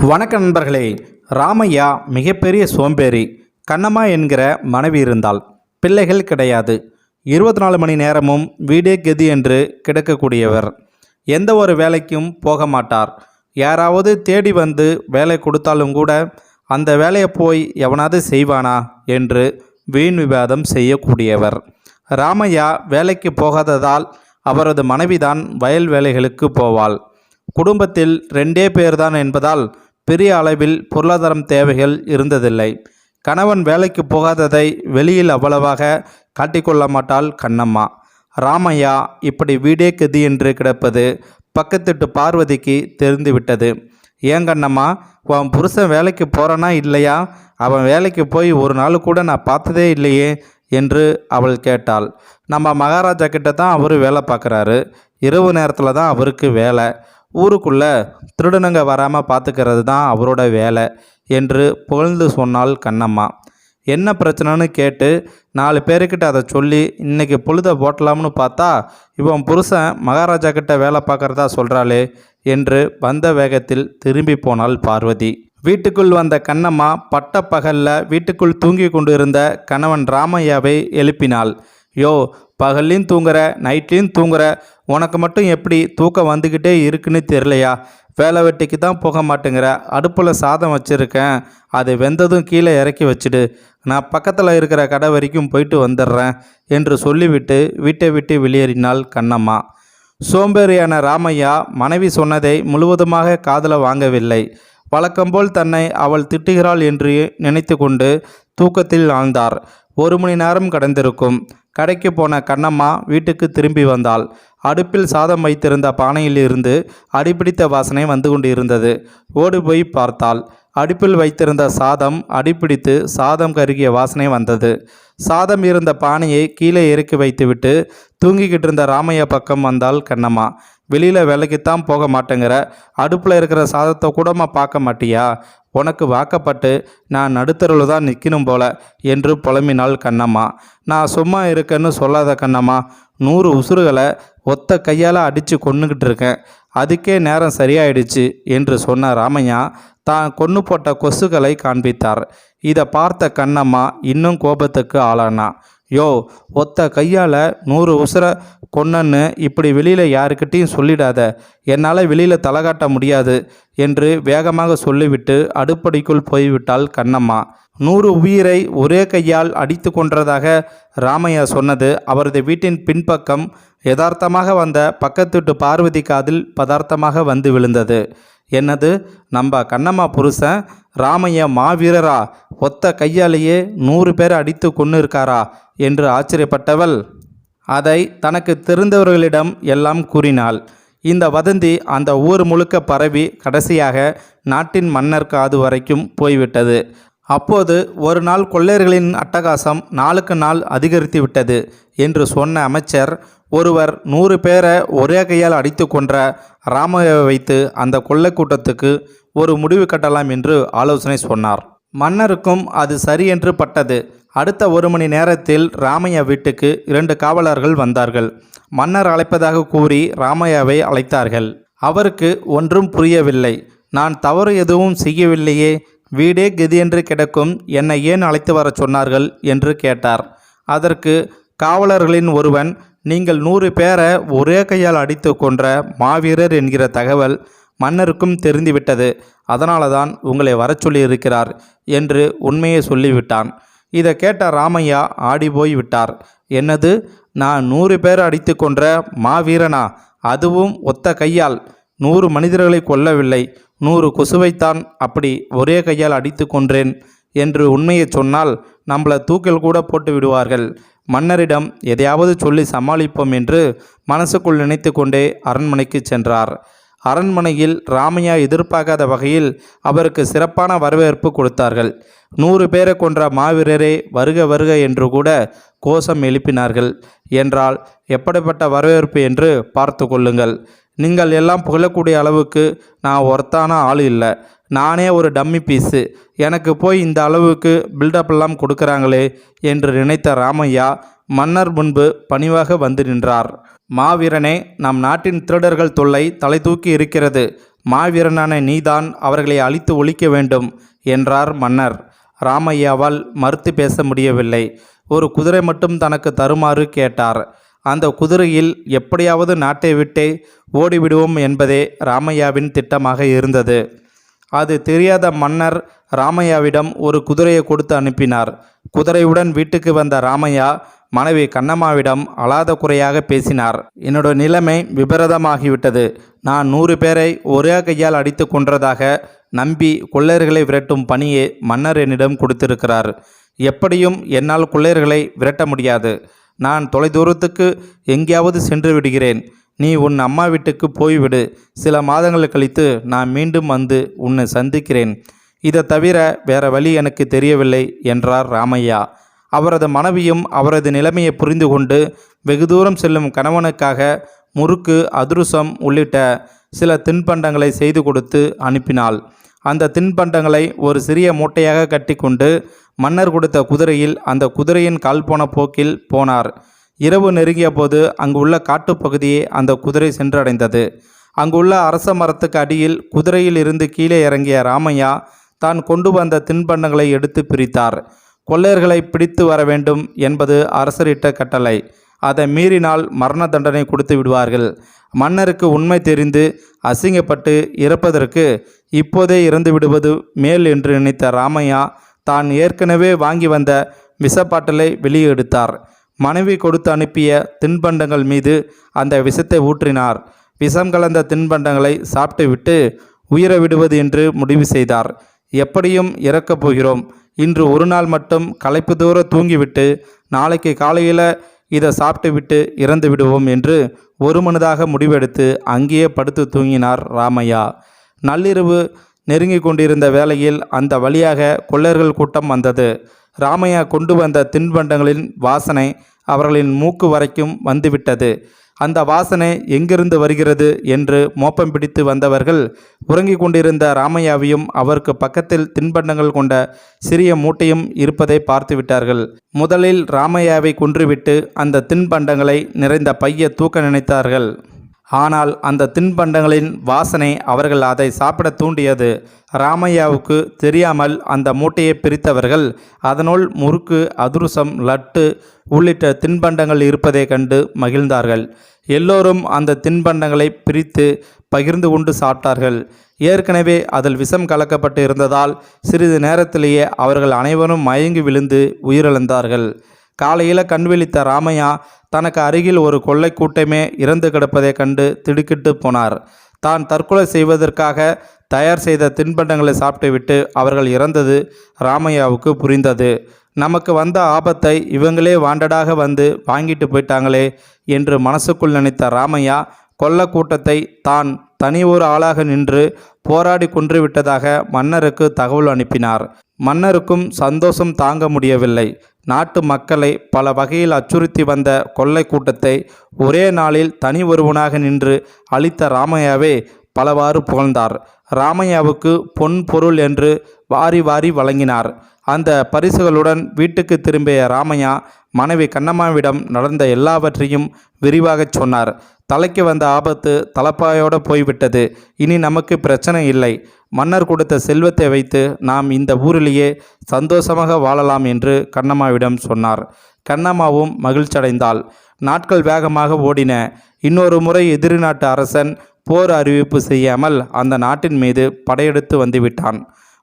வணக்க நண்பர்களே. ராமையா மிகப்பெரிய சோம்பேறி. கண்ணம்மா என்கிற மனைவி இருந்தால் பிள்ளைகள் கிடையாது. 24 மணி நேரமும் வீடே கதி என்று கிடக்கக்கூடியவர். எந்த ஒரு வேலைக்கும் போக மாட்டார். யாராவது தேடி வந்து வேலை கொடுத்தாலும் கூட அந்த வேலையை போய் எவனாவது செய்வானா என்று வீண் விவாதம் செய்யக்கூடியவர். ராமையா வேலைக்கு போகாததால் அவரது மனைவிதான் வயல் வேலைகளுக்கு போவாள். குடும்பத்தில் 2 பேர்தான் என்பதால் பெரிய அளவில் பொருளாதாரம் தேவைகள் இருந்ததில்லை. கணவன் வேலைக்கு போகாததை வெளியில் அவ்வளவாக காட்டிக்கொள்ள மாட்டாள் கண்ணம்மா. ராமையா இப்படி வீடே கதி என்று கிடப்பது பக்கத்துட்டு பார்வதிக்கு தெரிந்துவிட்டது. ஏன் கண்ணம்மா, உன் புருஷன் வேலைக்கு போகிறானா இல்லையா? அவன் வேலைக்கு போய் ஒரு நாள் கூட நான் பார்த்ததே இல்லையே என்று அவள் கேட்டாள். நம்ம மகாராஜா கிட்ட தான் அவர் வேலை பார்க்குறாரு. இரவு நேரத்தில் தான் அவருக்கு வேலை. ஊருக்குள்ளே திருடனுங்க வராமல் பார்த்துக்கிறது தான் அவரோட வேலை என்று புகழ்ந்து சொன்னாள் கண்ணம்மா. என்ன பிரச்சனைன்னு கேட்டு 4 பேருக்கிட்ட அதை சொல்லி இன்றைக்கி பொழுத போட்டலாம்னு பார்த்தா இவன் புருஷன் மகாராஜா கிட்ட வேலை பார்க்குறதா சொல்கிறாளே என்று வந்த வேகத்தில் திரும்பி போனாள் பார்வதி. வீட்டுக்குள் வந்த கண்ணம்மா பட்ட பகலில் வீட்டுக்குள் தூங்கி கொண்டு இருந்த கணவன் ராமையாவை எழுப்பினாள். யோ, பகல்லையும் தூங்குற, நைட்லேயும் தூங்குற, உனக்கு மட்டும் எப்படி தூக்கம் வந்துக்கிட்டே இருக்குன்னு தெரியலையா? வேலை வெட்டிக்கு தான் போக மாட்டேங்கிற. அடுப்பில் சாதம் வச்சுருக்கேன், அது வெந்ததும் கீழே இறக்கி வச்சுடு. நான் பக்கத்தில் இருக்கிற கடை வரைக்கும் போயிட்டு வந்துடுறேன் என்று சொல்லிவிட்டு வீட்டை விட்டு வெளியேறினாள் கண்ணம்மா. சோம்பேறியான ராமையா மனைவி சொன்னதை முழுவதுமாக காதில் வாங்கவில்லை. வழக்கம்போல் தன்னை அவள் திட்டுகிறாள் என்று நினைத்து கொண்டு தூக்கத்தில் ஆழ்ந்தார். 1 மணி நேரம் கடந்திருக்கும். கடைக்கு போன கண்ணம்மா வீட்டுக்கு திரும்பி வந்தாள். அடுப்பில் சாதம் வைத்திருந்த பானையில் இருந்து அடிப்பிடித்த வாசனை வந்து கொண்டு இருந்தது. ஓடி போய் பார்த்தாள். அடுப்பில் வைத்திருந்த சாதம் அடிப்பிடித்து சாதம் கருகிய வாசனை வந்தது. சாதம் இருந்த பானையை கீழே இறக்கி வைத்துவிட்டு தூங்கிக்கிட்டு இருந்த ராமையா பக்கம் வந்தாள் கண்ணம்மா. வெளியில் வேலைக்குத்தான் போக மாட்டேங்கிற, அடுப்பில் இருக்கிற சாதத்தை கூடமா பார்க்க மாட்டியா? உனக்கு வாக்கப்பட்டு நான் நடுத்தருவில் தான் நிற்கணும் போல என்று புலம்பினாள் கண்ணம்மா. நான் சும்மா இருக்கேன்னு சொல்லாத கண்ணம்மா, 100 உசுறுகளை ஒத்த கையால் அடித்து கொன்னுக்கிட்டு இருக்கேன். அதுக்கே நேரம் சரியாயிடுச்சு என்று சொன்ன ராமையா தான் கொன்று போட்ட கொசுக்களை காண்பித்தார். இதை பார்த்த கண்ணம்மா இன்னும் கோபத்துக்கு ஆளானா. யோ, ஒத்த கையால் 100 உசுரை கொன்னன்னு இப்படி வெளியில் யாருக்கிட்டையும் சொல்லிடாத. என்னால் வெளியில் தலகாட்ட முடியாது என்று வேகமாக சொல்லிவிட்டு அடுப்படிக்குள் போய்விட்டாள் கண்ணம்மா. 100 உயிரை ஒரே கையால் அடித்து கொன்றதாக ராமையா சொன்னது அவரது வீட்டின் பின்பக்கம் யதார்த்தமாக வந்த பக்கத்துட்டு பார்வதி காதில் பதார்த்தமாக வந்து விழுந்தது. என்னது, நம்ம கண்ணம்மா புருஷன் ராமையா மாவீரரா? ஒத்த கையாலேயே 100 பேர் அடித்து கொன்று இருக்காரா என்று ஆச்சரியப்பட்டவள் அதை தனக்கு தெரிந்தவர்களிடம் எல்லாம் கூறினாள். இந்த வதந்தி அந்த ஊர் முழுக்க பரவி கடைசியாக நாட்டின் மன்னர் காது வரைக்கும் போய்விட்டது. அப்போது ஒரு நாள் கொள்ளையர்களின் அட்டகாசம் நாளுக்கு நாள் அதிகரித்து விட்டது என்று சொன்ன அமைச்சர் ஒருவர் 100 பேரை ஒரே கையால் அடித்து கொன்ற ராமையாவை வைத்து அந்த கொள்ளை கூட்டத்துக்கு ஒரு முடிவு கட்டலாம் என்று ஆலோசனை சொன்னார். மன்னருக்கும் அது சரி என்று பட்டது. அடுத்த 1 மணி நேரத்தில் ராமையா வீட்டுக்கு 2 காவலர்கள் வந்தார்கள். மன்னர் அழைப்பதாக கூறி ராமையாவை அழைத்தார்கள். அவருக்கு ஒன்றும் புரியவில்லை. நான் தவறு எதுவும் செய்யவில்லையே, வீடே கதியென்று கிடக்கும், என்னை ஏன் அழைத்து வர சொன்னார்கள் என்று கேட்டார். அதற்கு காவலர்களின் ஒருவன், நீங்கள் 100 பேரை ஒரே கையால் அடித்து கொன்ற மாவீரர் என்கிற தகவல் மன்னருக்கும் தெரிந்துவிட்டது, அதனால தான் உங்களை வர சொல்லி இருக்கிறார் என்று உண்மையை சொல்லிவிட்டான். இதை கேட்ட ராமையா ஆடி போய் விட்டார். என்னது, நான் 100 பேர் அடித்து கொன்ற மாவீரனா? அதுவும் ஒத்த கையால்? 100 மனிதர்களை கொல்லவில்லை, 100 கொசுவைத்தான் அப்படி ஒரே கையால் அடித்து கொன்றேன் என்று உண்மையை சொன்னால் நம்மளை தூக்கில் கூட போட்டு விடுவார்கள். மன்னரிடம் எதையாவது சொல்லி சமாளிப்போம் என்று மனசுக்குள் நினைத்து கொண்டே அரண்மனைக்கு சென்றார். அரண்மனையில் ராமையா எதிர்பார்க்காத வகையில் அவருக்கு சிறப்பான வரவேற்பு கொடுத்தார்கள். 100 பேரை கொன்ற மாவீரரே வருக வருக என்று கூட கோஷம் எழுப்பினார்கள். என்றால் எப்படிப்பட்ட வரவேற்பு என்று பார்த்து கொள்ளுங்கள். நீங்கள் எல்லாம் புகழக்கூடிய அளவுக்கு நான் ஒருத்தான ஆள் இல்லை. நானே ஒரு டம்மி பீஸு. எனக்கு போய் இந்த அளவுக்கு பில்டப்லாம் கொடுக்குறாங்களே என்று நினைத்த ராமையா மன்னர் முன்பு பணிவாக வந்து நின்றார். மாவீரனே, நம் நாட்டின் திருடர்கள் தொல்லை தலை தூக்கி இருக்கிறது. மாவீரனான நீதான் அவர்களை அழித்து ஒழிக்க வேண்டும் என்றார் மன்னர். ராமையாவால் மறுத்து பேச முடியவில்லை. ஒரு குதிரை மட்டும் தனக்கு தருமாறு கேட்டார். அந்த குதிரையில் எப்படியாவது நாட்டை விட்டே ஓடிவிடுவோம் என்பதே ராமையாவின் திட்டமாக இருந்தது. அது தெரியாத மன்னர் ராமையாவிடம் ஒரு குதிரையை கொடுத்து அனுப்பினார். குதிரையுடன் வீட்டுக்கு வந்த ராமையா மனைவி கண்ணம்மாவிடம் அழாத குறையாக பேசினார். என்னோட நிலைமை விபரீதமாகிவிட்டது. நான் 100 பேரை ஒரே கையால் அடித்து கொன்றதாக நம்பி கொள்ளையர்களை விரட்டும் பணியை மன்னர் என்னிடம் கொடுத்திருக்கிறார். எப்படியும் என்னால் கொள்ளையர்களை விரட்ட முடியாது. நான் தொலைதூரத்துக்கு எங்கேயாவது சென்று விடுகிறேன். நீ உன் அம்மா வீட்டுக்கு போய்விடு. சில மாதங்கள் கழித்து நான் மீண்டும் வந்து உன்னை சந்திக்கிறேன். இதை தவிர வேற வழி எனக்கு தெரியவில்லை என்றார் ராமையா. அவரது மனைவியும் அவரது நிலைமையை புரிந்து கொண்டு வெகு தூரம் செல்லும் கணவனுக்காக முறுக்கு, அதிரசம் உள்ளிட்ட சில தின்பண்டங்களை செய்து கொடுத்து அனுப்பினாள். அந்த தின்பண்டங்களை ஒரு சிறிய மூட்டையாக கட்டிக்கொண்டு மன்னர் கொடுத்த குதிரையில் அந்த குதிரையின் கால் போன போக்கில் போனார். இரவு நெருங்கிய போது அங்குள்ள காட்டுப்பகுதியை அந்த குதிரை சென்றடைந்தது. அங்குள்ள அரச மரத்துக்கு அடியில் குதிரையில் இருந்து கீழே இறங்கிய ராமையா தான் கொண்டு வந்த தின்பண்டங்களை எடுத்து பிரித்தார். கொள்ளையர்களை பிடித்து வர வேண்டும் என்பது அரசரிட்ட கட்டளை. அதை மீறினால் மரண தண்டனை கொடுத்து விடுவார்கள். மன்னருக்கு உண்மை தெரிந்து அசிங்கப்பட்டு இறப்பதற்கு இப்போதே இறந்து விடுவது மேல் என்று நினைத்த ராமையா தான் ஏற்கனவே வாங்கி வந்த விஷப்பாட்டலை வெளியே எடுத்தார். மனைவி கொடுத்து அனுப்பிய தின்பண்டங்கள் மீது அந்த விஷத்தை ஊற்றினார். விஷம் கலந்த தின்பண்டங்களை சாப்பிட்டுவிட்டு உயிரை விடுவது என்று முடிவு செய்தார். எப்படியும் இறக்கப் போகிறோம். இன்று ஒரு நாள் மட்டும் களைப்பு தூர தூங்கிவிட்டு நாளைக்கு காலையில் இதை சாப்பிட்டுவிட்டு இறந்து விடுவோம் என்று ஒரு மனதாக முடிவெடுத்து அங்கேயே படுத்து தூங்கினார் ராமையா. நள்ளிரவு நெருங்கி கொண்டிருந்த வேளையில் அந்த வழியாக கொள்ளையர்கள் கூட்டம் வந்தது. ராமையா கொண்டு வந்த தின்பண்டங்களின் வாசனை அவர்களின் மூக்கு வரைக்கும் வந்துவிட்டது. அந்த வாசனை எங்கிருந்து வருகிறது என்று மோப்பம் பிடித்து வந்தவர்கள் உறங்கிக் கொண்டிருந்த ராமையாவையும் அவருக்கு பக்கத்தில் தின்பண்டங்கள் கொண்ட சிறிய மூட்டையும் இருப்பதை பார்த்து விட்டார்கள். முதலில் ராமையாவை கொன்றுவிட்டு அந்த தின்பண்டங்களை நிறைந்த பையை தூக்க நினைத்தார்கள். ஆனால் அந்த தின்பண்டங்களின் வாசனை அவர்கள் அதை சாப்பிட தூண்டியது. ராமையாவுக்கு தெரியாமல் அந்த மூட்டையை பிரித்தவர்கள் அதனுள் முறுக்கு, அதிரசம், லட்டு உள்ளிட்ட தின்பண்டங்கள் இருப்பதை கண்டு மகிழ்ந்தார்கள். எல்லோரும் அந்த தின்பண்டங்களை பிரித்து பகிர்ந்து கொண்டு சாப்பிட்டார்கள். ஏற்கனவே அதில் விஷம் கலக்கப்பட்டு இருந்ததால் சிறிது நேரத்திலேயே அவர்கள் அனைவரும் மயங்கி விழுந்து உயிரிழந்தார்கள். காலையில் கண்விழித்த ராமையா தனக்கு அருகில் ஒரு கொள்ளை கூட்டமே இறந்து கிடப்பதை கண்டு திடுக்கிட்டு போனார். தான் தற்கொலை செய்வதற்காக தயார் செய்த தின்பண்டங்களை சாப்பிட்டுவிட்டு அவர்கள் இறந்தது ராமையாவுக்கு புரிந்தது. நமக்கு வந்த ஆபத்தை இவங்களே வாண்டடாக வந்து வாங்கிட்டு போயிட்டாங்களே என்று மனசுக்குள் நினைத்த ராமையா கொள்ள கூட்டத்தை தான் தனி ஒரு ஆளாக நின்று போராடி கொன்றுவிட்டதாக மன்னருக்கு தகவல் அனுப்பினார். மன்னருக்கும் சந்தோஷம் தாங்க முடியவில்லை. நாட்டு மக்களை பல வகையில் அச்சுறுத்தி வந்த கொள்ளை கூட்டத்தை ஒரே நாளில் தனி ஒருவனாக நின்று அழித்த ராமையாவே பலவாறு புகழ்ந்தார். ராமையாவுக்கு பொன் பொருள் என்று வாரி வாரி வழங்கினார். அந்த பரிசுகளுடன் வீட்டுக்கு திரும்பிய ராமையா மனைவி கண்ணம்மாவிடம் நடந்த எல்லாவற்றையும் விரிவாகச் சொன்னார். தலைக்கு வந்த ஆபத்து தலப்பாயோடு போய்விட்டது. இனி நமக்கு பிரச்சனை இல்லை. மன்னர் கொடுத்த செல்வத்தை வைத்து நாம் இந்த ஊரிலேயே சந்தோஷமாக வாழலாம் என்று கண்ணம்மாவிடம் சொன்னார். கண்ணம்மாவும் மகிழ்ச்சியடைந்தாள். நாட்கள் வேகமாக ஓடின. இன்னொரு முறை எதிரி நாட்டு அரசன் போர் அறிவிப்பு செய்யாமல் அந்த நாட்டின் மீது படையெடுத்து வந்துவிட்டான்.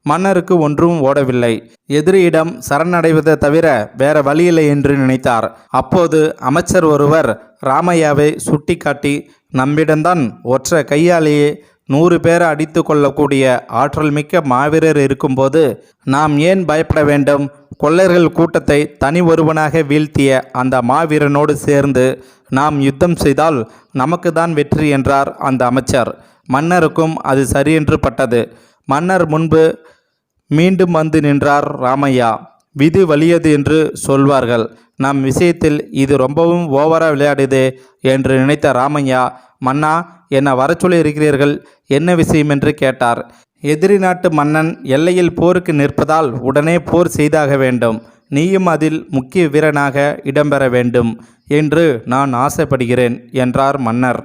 மன்னருக்கு ஒன்றும் ஓடவில்லை. எதிரியிடம் சரணடைவதை தவிர வேற வழியில்லை என்று நினைத்தார். அப்போது அமைச்சர் ஒருவர் ராமையாவை சுட்டி காட்டி, நம்மிடம்தான் ஒற்றை கையாலேயே 100 பேரை அடித்து கொள்ளக்கூடிய ஆற்றல் மிக்க மாவீரர் இருக்கும்போது நாம் ஏன் பயப்பட வேண்டும்? கொள்ளையர்கள் கூட்டத்தை தனி ஒருவனாக வீழ்த்திய அந்த மாவீரனோடு சேர்ந்து நாம் யுத்தம் செய்தால் நமக்கு தான் வெற்றி என்றார் அந்த அமைச்சர். மன்னருக்கும் அது சரியென்று பட்டது. மன்னர் முன்பு மீண்டும் வந்து நின்றார் ராமையா. விதி வலியது என்று சொல்வார்கள். நம் விஷயத்தில் இது ரொம்பவும் ஓவரா விளையாடுதே என்று நினைத்த ராமையா, மன்னா, என்னை வர சொல்லி இருக்கிறீர்கள், என்ன விஷயம் என்று கேட்டார். எதிரி நாட்டு மன்னன் எல்லையில் போருக்கு நிற்பதால் உடனே போர் செய்தாக வேண்டும். நீயும் அதில் முக்கிய வீரனாக இடம்பெற வேண்டும் என்று நான் ஆசைப்படுகிறேன் என்றார் மன்னர்.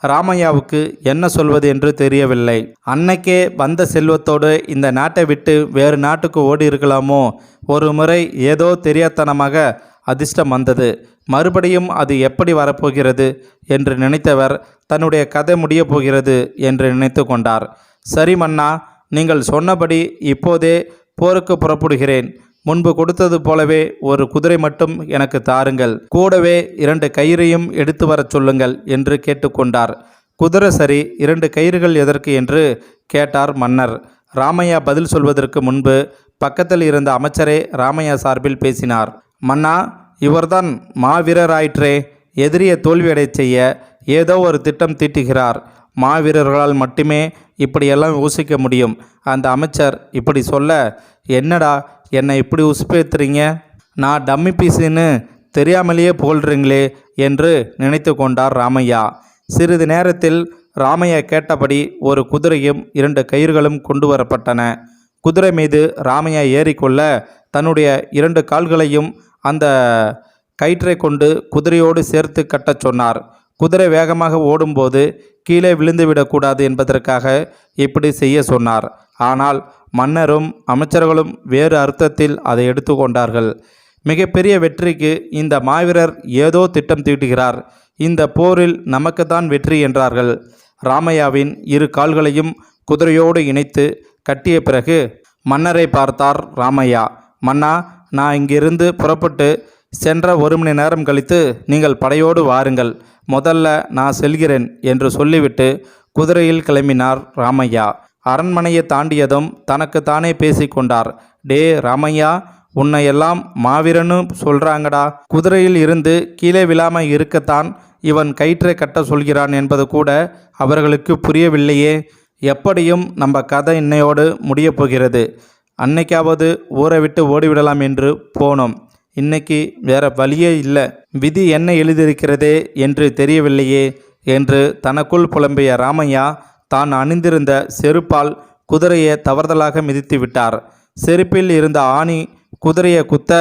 ராமையாவுக்கு என்ன சொல்வது என்று தெரியவில்லை. அன்னைக்கே வந்த செல்வத்தோடு இந்த நாட்டை விட்டு வேறு நாட்டுக்கு ஓடி இருக்கலாமோ? ஒரு முறை ஏதோ தெரியாத்தனமாக அதிர்ஷ்டம் வந்தது. மறுபடியும் அது எப்படி வரப்போகிறது என்று நினைத்தவர் தன்னுடைய கதை முடியப் போகிறது என்று நினைத்து கொண்டார். சரி மன்னா, நீங்கள் சொன்னபடி இப்போதே போருக்கு புறப்படுகிறேன். முன்பு கொடுத்தது போலவே ஒரு குதிரை மட்டும் எனக்கு தாருங்கள். கூடவே 2 கயிறையும் எடுத்து வரச் சொல்லுங்கள் என்று கேட்டுக்கொண்டார். குதிரை சரி, 2 கயிறுகள் எதற்கு என்று கேட்டார் மன்னர். ராமையா பதில் சொல்வதற்கு முன்பு பக்கத்தில் இருந்த அமைச்சரே ராமையா சார்பில் பேசினார். மன்னா, இவர்தான் மாவீரராயிற்றே. எதிரியை தோல்வியடை செய்ய ஏதோ ஒரு திட்டம் தீட்டுகிறார். மாவீரர்களால் மட்டுமே இப்படியெல்லாம் யோசிக்க முடியும். அந்த அமைச்சர் இப்படி சொல்ல, என்னடா என்னை இப்படி உசுப்பேத்துறீங்க? நான் டம்மி பீஸுன்னு தெரியாமலேயே போல்றீங்களே என்று நினைத்து கொண்டார் ராமையா. சிறிது நேரத்தில் ராமையா கேட்டபடி ஒரு குதிரையும் 2 கயிறுகளும் கொண்டு வரப்பட்டன. குதிரை மீது ராமையா ஏறிக்கொள்ள தன்னுடைய 2 கால்களையும் அந்த கயிற்றை கொண்டு குதிரையோடு சேர்த்து கட்டச் சொன்னார். குதிரை வேகமாக ஓடும்போது கீழே விழுந்துவிடக்கூடாது என்பதற்காக இப்படி செய்ய சொன்னார். ஆனால் மன்னரும் அமைச்சர்களும் வேறு அர்த்தத்தில் அதை எடுத்துக்கொண்டார்கள். மிகப்பெரிய வெற்றிக்கு இந்த மாவீரர் ஏதோ திட்டம் தீட்டுகிறார். இந்த போரில் நமக்குத்தான் வெற்றி என்றார்கள். ராமையாவின் 2 கால்களையும் குதிரையோடு இணைத்து கட்டிய பிறகு மன்னரை பார்த்தார் ராமையா. மன்னா, நான் இங்கிருந்து புறப்பட்டு சென்ற 1 மணி நேரம் கழித்து நீங்கள் படையோடு வாருங்கள். முதல்ல நான் செல்கிறேன் என்று சொல்லிவிட்டு குதிரையில் கிளம்பினார் ராமையா. அரண்மனையை தாண்டியதும் தனக்கு தானே பேசிக்கொண்டார். டே ராமையா, உன்னை எல்லாம் மாவீரன்னு சொல்கிறாங்கடா. குதிரையில் இருந்து கீழே விழாமல் இருக்கத்தான் இவன் கயிற்றை கட்ட சொல்கிறான் என்பது கூட அவர்களுக்கு புரியவில்லையே. எப்படியும் நம்ம கதை இன்னையோடு முடியப் போகிறது. அன்னைக்காவது ஊரை விட்டு ஓடிவிடலாம் என்று போனோம். இன்னைக்கு வேற வழியே இல்லை. விதி என்ன எழுதியிருக்கிறதே என்று தெரியவில்லையே என்று தனக்குள் புலம்பிய ராமையா தான் அணிந்திருந்த செருப்பால் குதிரையை தவறுதலாக மிதித்து விட்டார். செருப்பில் இருந்த ஆணி குதிரையை குத்த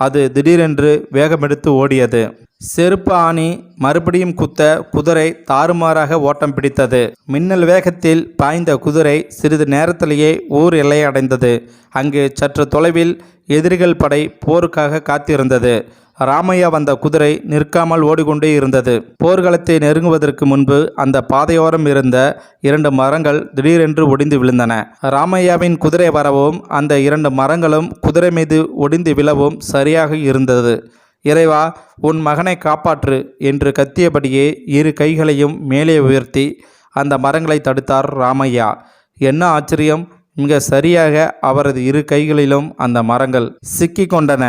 அது திடீரென்று வேகமெடுத்து ஓடியது. செருப்பு ஆணி மறுபடியும் குத்த குதிரை தாறுமாறாக ஓட்டம் பிடித்தது. மின்னல் வேகத்தில் பாய்ந்த குதிரை சிறிது நேரத்திலேயே ஊர் எல்லை அடைந்தது. அங்கு சற்று தொலைவில் எதிரிகள் படை போருக்காக காத்திருந்தது. ராமையா வந்த குதிரை நிற்காமல் ஓடிக்கொண்டே இருந்தது. போர்க்களத்தை நெருங்குவதற்கு முன்பு அந்த பாதையோரம் இருந்த 2 மரங்கள் திடீரென்று ஒடிந்து விழுந்தன. ராமையாவின் குதிரை வரவும் அந்த 2 மரங்களும் குதிரை மீது ஒடிந்து விழவும் சரியாக இருந்தது. இறைவா, உன் மகனை காப்பாற்று என்று கத்தியபடியே 2 கைகளையும் மேலே உயர்த்தி அந்த மரங்களை தடுத்தார் ராமையா. என்ன ஆச்சரியம்! மிக சரியாக அவரது 2 கைகளிலும் அந்த மரங்கள் சிக்கி கொண்டன.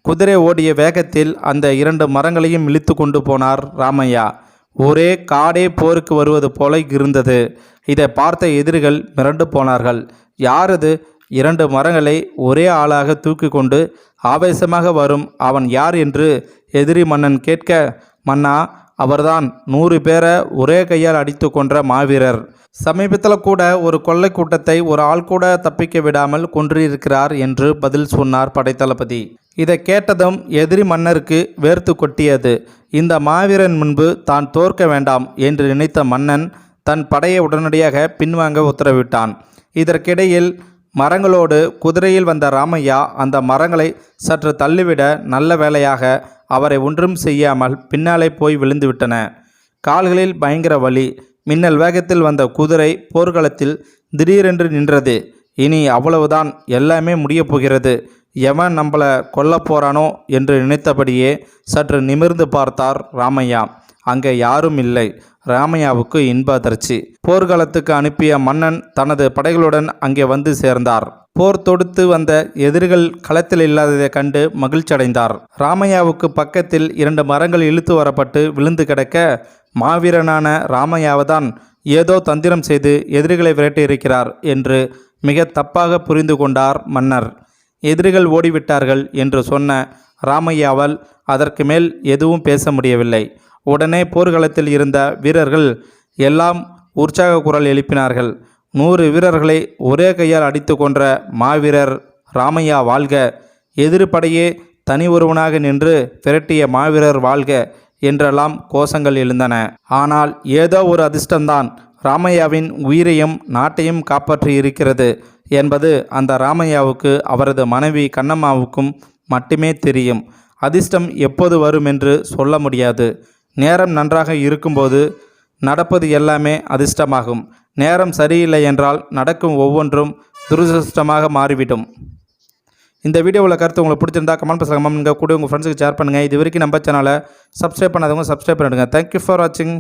குதிரை ஓடிய வேகத்தில் அந்த 2 மரங்களையும் இழுத்து கொண்டு போனார் ராமையா. ஒரே காடே போருக்கு வருவது போல இருந்தது. இதை பார்த்த எதிரிகள் மிரண்டு போனார்கள். யாரது 2 மரங்களை ஒரே ஆளாக தூக்கி கொண்டு ஆவேசமாக வரும் அவன் யார் என்று எதிரி மன்னன் கேட்க, மன்னா, அவர்தான் 100 பேரை ஒரே கையால் அடித்து கொன்ற மாவீரர். சமீபத்தில் கூட ஒரு கொள்ளை கூட்டத்தை ஒரு ஆள் கூட தப்பிக்க விடாமல் கொன்றிருக்கிறார் என்று பதில் சொன்னார் படைத்தளபதி. இதை கேட்டதும் எதிரி மன்னருக்கு வேர்த்து கொட்டியது. இந்த மாவீரன் முன்பு தான் தோற்க வேண்டாம் என்று நினைத்த மன்னன் தன் படையை உடனடியாக பின்வாங்க உத்தரவிட்டான். இதற்கிடையில் மரங்களோடு குதிரையில் வந்த ராமையா அந்த மரங்களை சற்று தள்ளிவிட நல்ல வேளையாக அவரை ஒன்றும் செய்யாமல் பின்னாலே போய் விழுந்துவிட்டன. கால்களில் பயங்கர வலி. மின்னல் வேகத்தில் வந்த குதிரை போர்க்களத்தில் திடீரென்று நின்றது. இனி அவ்வளவுதான், எல்லாமே முடியப் போகிறது. எவன் நம்மளை கொல்லப் போறானோ என்று நினைத்தபடியே சற்று நிமிர்ந்து பார்த்தார் ராமையா. அங்கே யாரும் இல்லை. ராமையாவுக்கு இன்ப அதிர்ச்சி. போர்க்களத்துக்கு அனுப்பிய மன்னன் தனது படைகளுடன் அங்கே வந்து சேர்ந்தார். போர் தொடுத்து வந்த எதிரிகள் களத்தில் இல்லாததை கண்டு மகிழ்ச்சி அடைந்தார். ராமையாவுக்கு பக்கத்தில் 2 மரங்கள் இழுத்து வரப்பட்டு விழுந்து கிடக்க மாவீரனான ராமையாவதான் ஏதோ தந்திரம் செய்து எதிரிகளை விரட்டியிருக்கிறார் என்று மிக தப்பாக புரிந்து கொண்டார் மன்னர். எதிரிகள் ஓடிவிட்டார்கள் என்று சொன்ன ராமையாவால் அதற்கு மேல் எதுவும் பேச முடியவில்லை. உடனே போர்க்களத்தில் இருந்த வீரர்கள் எல்லாம் உற்சாக குரல் எழுப்பினார்கள். 100 வீரர்களை ஒரே கையால் அடித்து கொன்ற மாவீரர் ராமையா வாழ்க! எதிர்படையே தனி ஒருவனாக நின்று விரட்டிய மாவீரர் வாழ்க என்றெல்லாம் கோஷங்கள் எழுந்தன. ஆனால் ஏதோ ஒரு அதிர்ஷ்டம்தான் ராமையாவின் உயிரையும் நாட்டையும் காப்பாற்றி இருக்கிறது என்பது அந்த ராமையாவுக்கு அவரது மனைவி கண்ணம்மாவுக்கும் மட்டுமே தெரியும். அதிர்ஷ்டம் எப்போது வரும் என்று சொல்ல முடியாது. நேரம் நன்றாக இருக்கும்போது நடப்பது எல்லாமே அதிர்ஷ்டமாகும். நேரம் சரியில்லை என்றால் நடக்கும் ஒவ்வொன்றும் துரதிர்ஷ்டமாக மாறிவிடும். இந்த வீடியோவில் கருத்து உங்களுக்கு பிடிச்சிருந்தா கமெண்ட் பண்ணுங்கள். கூட உங்கள் ஃப்ரெண்ட்ஸுக்கு ஷேர் பண்ணுங்கள். இது வரைக்கும் நம்ம சேனலை சப்ஸ்கிரைப் பண்ணாதவங்க சப்ஸ்கிரைப் பண்ணிடுங்க. தேங்க்யூ ஃபார் வாட்சிங்.